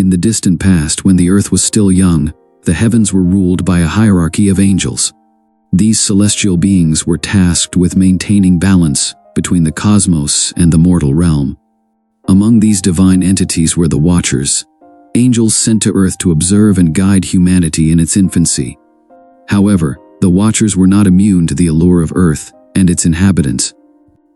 In the distant past, when the earth was still young, the heavens were ruled by a hierarchy of angels. These celestial beings were tasked with maintaining balance between the cosmos and the mortal realm. Among these divine entities were the Watchers, angels sent to earth to observe and guide humanity in its infancy. However, the Watchers were not immune to the allure of earth and its inhabitants.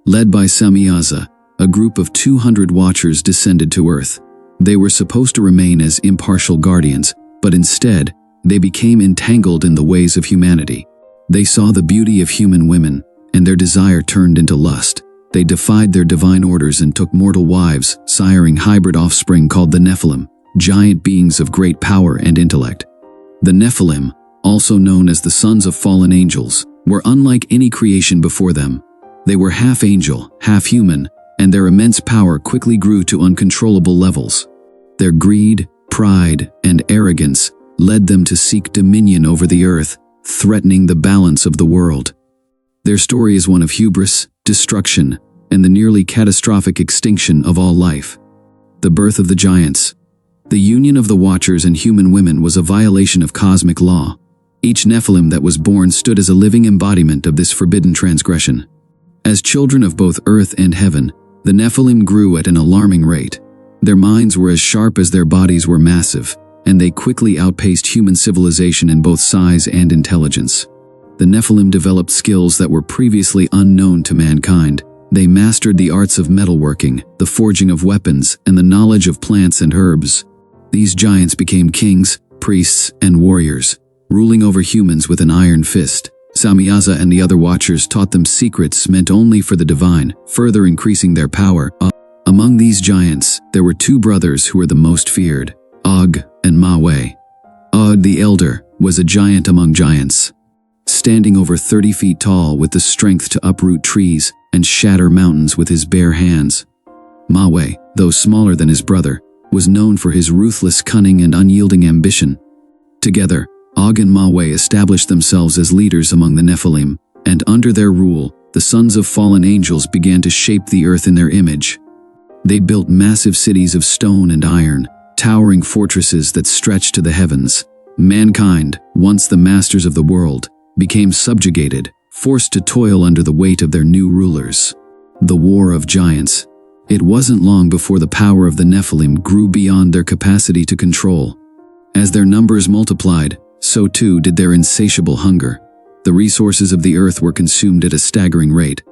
Led by Samyaza, a group of 200 Watchers descended to earth. They were supposed to remain as impartial guardians, but instead, they became entangled in the ways of humanity. They saw the beauty of human women, and their desire turned into lust. They defied their divine orders and took mortal wives, siring hybrid offspring called the Nephilim, giant beings of great power and intellect. The Nephilim, also known as the sons of fallen angels, were unlike any creation before them. They were half angel, half human, and their immense power quickly grew to uncontrollable levels. Their greed, pride, and arrogance led them to seek dominion over the earth, threatening the balance of the world. Their story is one of hubris, destruction, and the nearly catastrophic extinction of all life. The birth of the giants. The union of the Watchers and human women was a violation of cosmic law. Each Nephilim that was born stood as a living embodiment of this forbidden transgression. As children of both earth and heaven, the Nephilim grew at an alarming rate. Their minds were as sharp as their bodies were massive, and they quickly outpaced human civilization in both size and intelligence. The Nephilim developed skills that were previously unknown to mankind. They mastered the arts of metalworking, the forging of weapons, and the knowledge of plants and herbs. These giants became kings, priests, and warriors, ruling over humans with an iron fist. Samyaza and the other Watchers taught them secrets meant only for the divine, further increasing their power. Among these giants, there were two brothers who were the most feared, Og and Mawe. Og the elder was a giant among giants, standing over 30 feet tall with the strength to uproot trees and shatter mountains with his bare hands. Mawe, though smaller than his brother, was known for his ruthless cunning and unyielding ambition. Together, Og and Mawe established themselves as leaders among the Nephilim, and under their rule, the sons of fallen angels began to shape the earth in their image. They built massive cities of stone and iron, towering fortresses that stretched to the heavens. Mankind, once the masters of the world, became subjugated, forced to toil under the weight of their new rulers. The War of Giants. It wasn't long before the power of the Nephilim grew beyond their capacity to control. As their numbers multiplied, so too did their insatiable hunger. The resources of the earth were consumed at a staggering rate.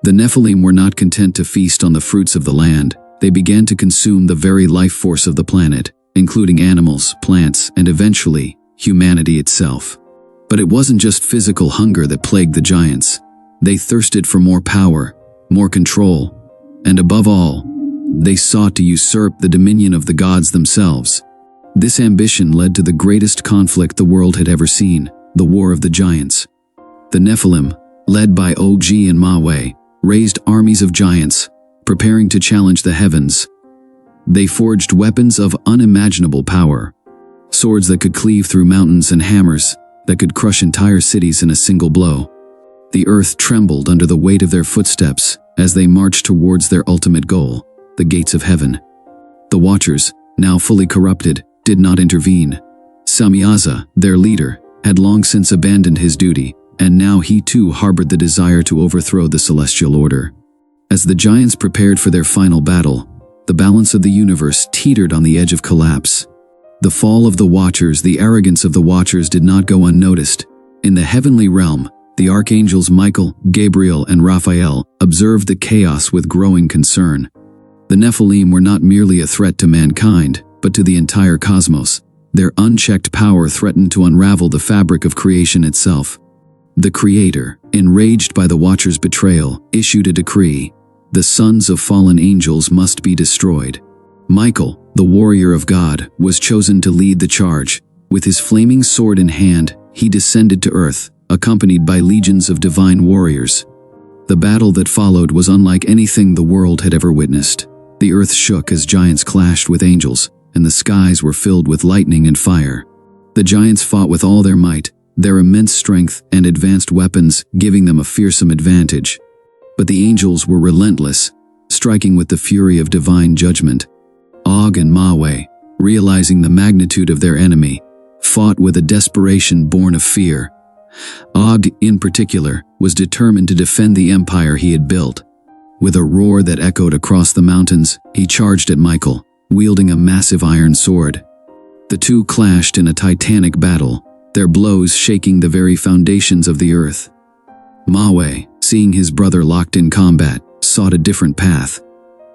The Nephilim were not content to feast on the fruits of the land. They began to consume the very life force of the planet, including animals, plants, and eventually, humanity itself. But it wasn't just physical hunger that plagued the giants. They thirsted for more power, more control, and above all, they sought to usurp the dominion of the gods themselves. This ambition led to the greatest conflict the world had ever seen, the War of the Giants. The Nephilim, led by Og and Mawe, raised armies of giants, preparing to challenge the heavens. They forged weapons of unimaginable power, swords that could cleave through mountains and hammers that could crush entire cities in a single blow. The earth trembled under the weight of their footsteps as they marched towards their ultimate goal, the gates of heaven. The Watchers, now fully corrupted, did not intervene. Samyaza, their leader, had long since abandoned his duty, and now he too harbored the desire to overthrow the celestial order. As the giants prepared for their final battle, the balance of the universe teetered on the edge of collapse. The fall of the Watchers, the arrogance of the Watchers did not go unnoticed. In the heavenly realm, the archangels Michael, Gabriel, and Raphael observed the chaos with growing concern. The Nephilim were not merely a threat to mankind, but to the entire cosmos. Their unchecked power threatened to unravel the fabric of creation itself. The Creator, enraged by the Watchers' betrayal, issued a decree: the sons of fallen angels must be destroyed. Michael, the warrior of God, was chosen to lead the charge. With his flaming sword in hand, he descended to earth, accompanied by legions of divine warriors. The battle that followed was unlike anything the world had ever witnessed. The earth shook as giants clashed with angels, and the skies were filled with lightning and fire. The giants fought with all their might, their immense strength and advanced weapons giving them a fearsome advantage. But the angels were relentless, striking with the fury of divine judgment. Og and Mawe, realizing the magnitude of their enemy, fought with a desperation born of fear. Og, in particular, was determined to defend the empire he had built. With a roar that echoed across the mountains, he charged at Michael, wielding a massive iron sword. The two clashed in a titanic battle, their blows shaking the very foundations of the earth. Mawe, seeing his brother locked in combat, sought a different path.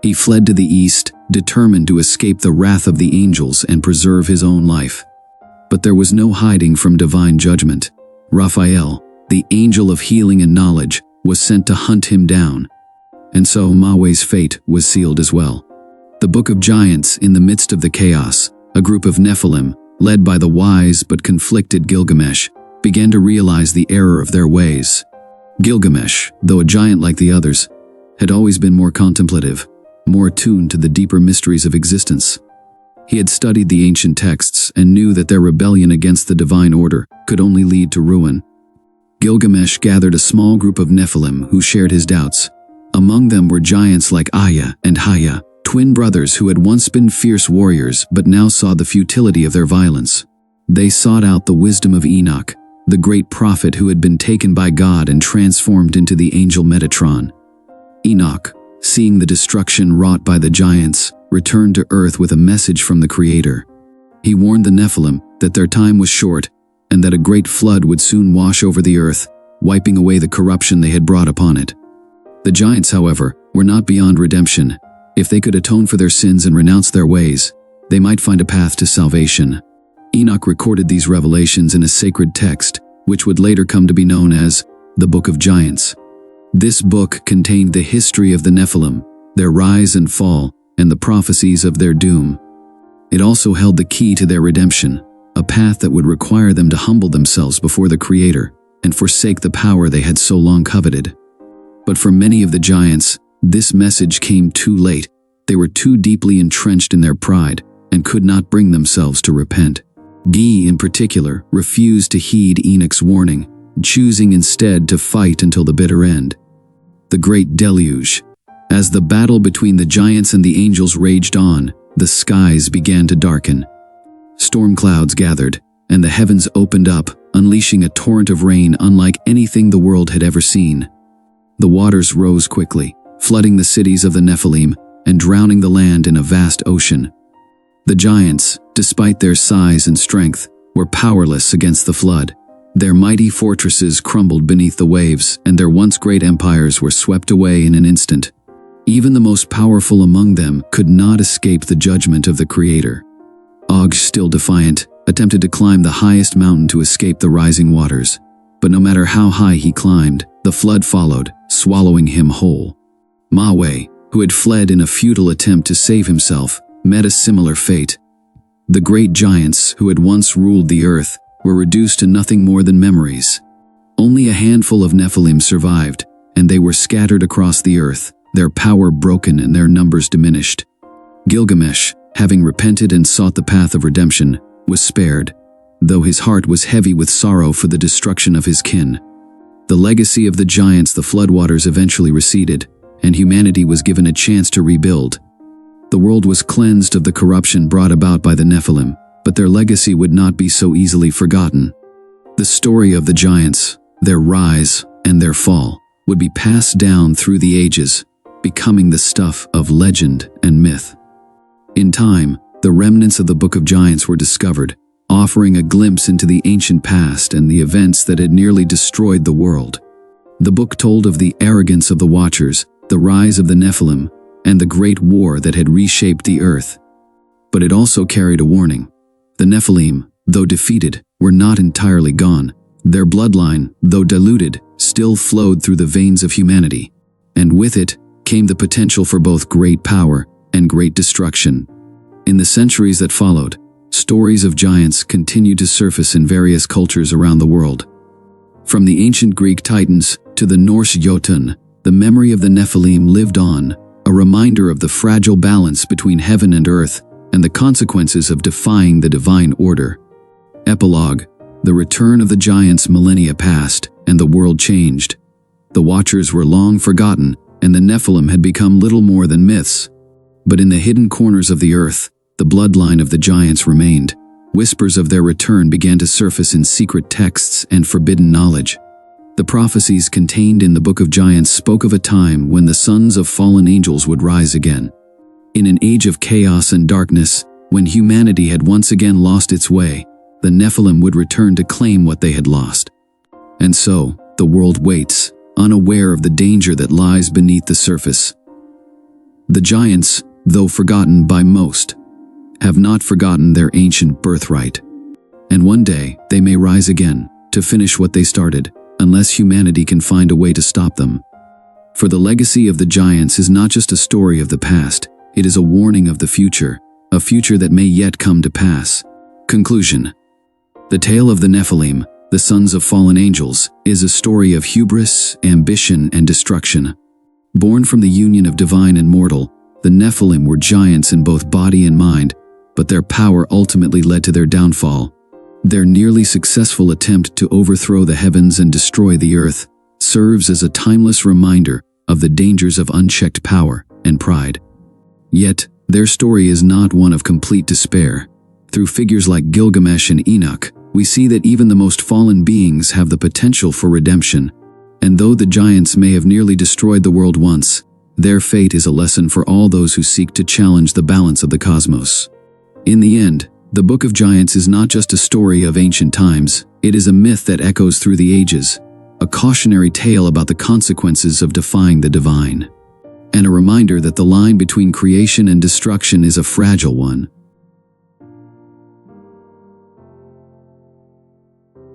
He fled to the east, determined to escape the wrath of the angels and preserve his own life. But there was no hiding from divine judgment. Raphael, the angel of healing and knowledge, was sent to hunt him down. And so Mawe's fate was sealed as well. The Book of Giants, in the midst of the chaos, a group of Nephilim, led by the wise but conflicted Gilgamesh, began to realize the error of their ways. Gilgamesh, though a giant like the others, had always been more contemplative, more attuned to the deeper mysteries of existence. He had studied the ancient texts and knew that their rebellion against the divine order could only lead to ruin. Gilgamesh gathered a small group of Nephilim who shared his doubts. Among them were giants like Aya and Haya, twin brothers who had once been fierce warriors but now saw the futility of their violence. They sought out the wisdom of Enoch, the great prophet who had been taken by God and transformed into the angel Metatron. Enoch, seeing the destruction wrought by the giants, returned to earth with a message from the Creator. He warned the Nephilim that their time was short and that a great flood would soon wash over the earth, wiping away the corruption they had brought upon it. The giants, however, were not beyond redemption. If they could atone for their sins and renounce their ways, they might find a path to salvation. Enoch recorded these revelations in a sacred text, which would later come to be known as the Book of Giants. This book contained the history of the Nephilim, their rise and fall, and the prophecies of their doom. It also held the key to their redemption, a path that would require them to humble themselves before the Creator and forsake the power they had so long coveted. But for many of the giants, this message came too late. They were too deeply entrenched in their pride and could not bring themselves to repent. Gi, in particular, refused to heed Enoch's warning, choosing instead to fight until the bitter end. The Great Deluge. As the battle between the giants and the angels raged on, the skies began to darken. Storm clouds gathered, and the heavens opened up, unleashing a torrent of rain unlike anything the world had ever seen. The waters rose quickly, flooding the cities of the Nephilim and drowning the land in a vast ocean. The giants, despite their size and strength, were powerless against the flood. Their mighty fortresses crumbled beneath the waves, and their once great empires were swept away in an instant. Even the most powerful among them could not escape the judgment of the Creator. Og, still defiant, attempted to climb the highest mountain to escape the rising waters. But no matter how high he climbed, the flood followed, swallowing him whole. Mawe, who had fled in a futile attempt to save himself, met a similar fate. The great giants who had once ruled the earth were reduced to nothing more than memories. Only a handful of Nephilim survived, and they were scattered across the earth, their power broken and their numbers diminished. Gilgamesh, having repented and sought the path of redemption, was spared, though his heart was heavy with sorrow for the destruction of his kin. The legacy of the giants, the floodwaters, eventually receded, and humanity was given a chance to rebuild. The world was cleansed of the corruption brought about by the Nephilim, but their legacy would not be so easily forgotten. The story of the giants, their rise and their fall, would be passed down through the ages, becoming the stuff of legend and myth. In time, the remnants of the Book of Giants were discovered, offering a glimpse into the ancient past and the events that had nearly destroyed the world. The book told of the arrogance of the Watchers, the rise of the Nephilim, and the great war that had reshaped the earth. But it also carried a warning. The Nephilim, though defeated, were not entirely gone. Their bloodline, though diluted, still flowed through the veins of humanity, and with it came the potential for both great power and great destruction. In the centuries that followed, stories of giants continued to surface in various cultures around the world. From the ancient Greek Titans to the Norse Jotun, the memory of the Nephilim lived on, a reminder of the fragile balance between heaven and earth and the consequences of defying the divine order. Epilogue: the return of the giants. Millennia passed, and the world changed. The Watchers were long forgotten, and the Nephilim had become little more than myths. But in the hidden corners of the earth, the bloodline of the giants remained. Whispers of their return began to surface in secret texts and forbidden knowledge. The prophecies contained in the Book of Giants spoke of a time when the sons of fallen angels would rise again. In an age of chaos and darkness, when humanity had once again lost its way, the Nephilim would return to claim what they had lost. And so, the world waits, unaware of the danger that lies beneath the surface. The giants, though forgotten by most, have not forgotten their ancient birthright. And one day, they may rise again, to finish what they started, unless humanity can find a way to stop them. For the legacy of the giants is not just a story of the past, it is a warning of the future, a future that may yet come to pass. Conclusion. The tale of the Nephilim, the sons of fallen angels, is a story of hubris, ambition, and destruction. Born from the union of divine and mortal, the Nephilim were giants in both body and mind, but their power ultimately led to their downfall. Their nearly successful attempt to overthrow the heavens and destroy the earth serves as a timeless reminder of the dangers of unchecked power and pride. Yet, their story is not one of complete despair. Through figures like Gilgamesh and Enoch, we see that even the most fallen beings have the potential for redemption. And though the giants may have nearly destroyed the world once, their fate is a lesson for all those who seek to challenge the balance of the cosmos. In the end, the Book of Giants is not just a story of ancient times, it is a myth that echoes through the ages, a cautionary tale about the consequences of defying the divine, and a reminder that the line between creation and destruction is a fragile one.